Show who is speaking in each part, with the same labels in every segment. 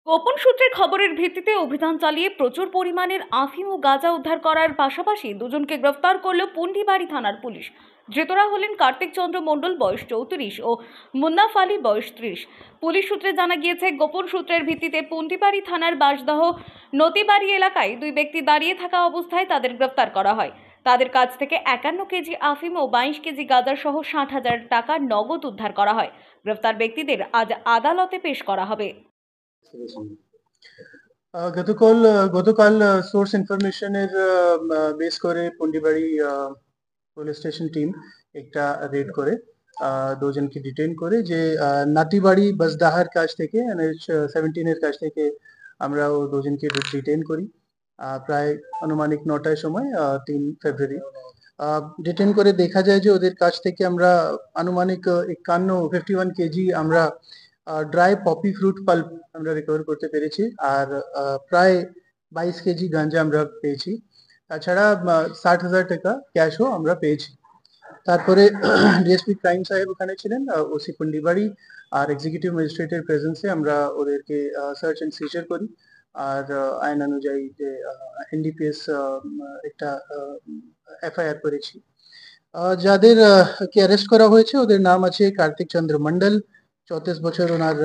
Speaker 1: গোপন সূত্রে খবরের ভিত্তিতে অভিযান চালিয়ে প্রচুর পরিমাণের আফিম ও গাঁজা উদ্ধার করার পাশাপাশি দুজনকে গ্রেফতার করল পুন্ডিবাড়ি থানার পুলিশ। ধৃতরা হলেন কার্তিক চন্দ্র মণ্ডল বয়স 34 ও মুন্নাফ আলী বয়স 30। পুলিশ সূত্রে জানা গিয়েছে, গোপন সূত্রের ভিত্তিতে পুন্ডিবাড়ি থানার বাঁশদহ নতিবাড়ি এলাকায় দুই ব্যক্তি দাঁড়িয়ে থাকা অবস্থায় তাদের গ্রেফতার করা হয়। তাদের কাছ থেকে 51 কেজি আফিম ও 22 কেজি গাঁজা সহ 60,000 টাকা নগদ উদ্ধার করা হয়। গ্রেফতার ব্যক্তিদের আজ আদালতে পেশ করা হবে।
Speaker 2: গতকাল গতকাল সোর্স ইনফরমেশনের বেস করে পুন্ডিবাড়ি পুলিশ স্টেশন টিম একটা রেড করে দুজনকে ডিটেইন করে, যে নাটিবাড়ি বাসদাহার কাছ থেকে NH-17 এর কাছ থেকে আমরা ও দুজনকে ডিটেইন করি প্রায় আনুমানিক 9টার সময় 3 ফেব্রুয়ারি। ডিটেইন করে দেখা যায় যে ওদের কাছ থেকে আমরা আনুমানিক 51 কেজি আমরা ড্রাই পপি ফ্রুট পাল্প আমরা রিকভার করতে পেরেছি, আর প্রায় 22 কেজি গাঁজা আমরা পেয়েছি। তাছাড়া 60,000 টাকা ক্যাশও আমরা পেয়েছি। তারপরে ডিএসপি ক্রাইম সাহেব ওখানে ছিলেন, ওসি পুন্ডিবাড়ি আর এক্সিকিউটিভ ম্যাজিস্ট্রেটের প্রেজেন্সে আমরা ওদেরকে সার্চ অ্যান্ড সিজার করি। আর আইন অনুযায়ী যে এনডিপিএস একটা এফআইআর করেছি। যাদের কে অ্যারেস্ট করা হয়েছে ওদের নাম আছে কার্তিক চন্দ্র মন্ডল, 34 বছর ওনার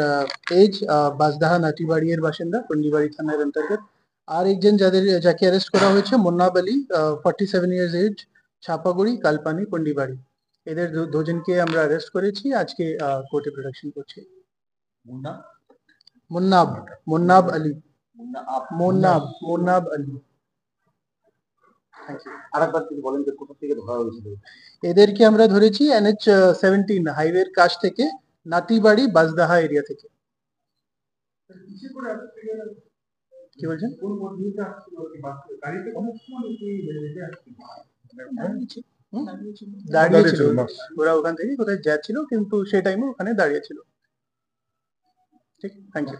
Speaker 2: এজ, বাসদাহা নাটিবাড়ি এর বাসিন্দা, পুন্ডিবাড়ি থানার অন্তর্গত। আর একজন যাকে অ্যারেস্ট করা হয়েছে মুন্নাব আলী, 47 ইয়ার্স এজ, ছাপাগুড়ি, কালপানি, পুন্ডিবাড়ি। এদের দুজনকে আমরা অ্যারেস্ট করেছি, আজকে কোর্টে প্রোডাকশন করছি। মুন্নাব আলী। মুন্নাব আলী। এদেরকে আমরা ধরেছি NH-17 হাইওয়ের কাছ থেকে, নাটিবাড়ি বাসদাহা এরিয়া থেকে। কি বলছেন? দাঁড়িয়েছিল, ওরা ওখান থেকে কোথায় যাচ্ছিল কিন্তু সে টাইমে ওখানে দাঁড়িয়েছিল। ঠিক, থ্যাংক ইউ।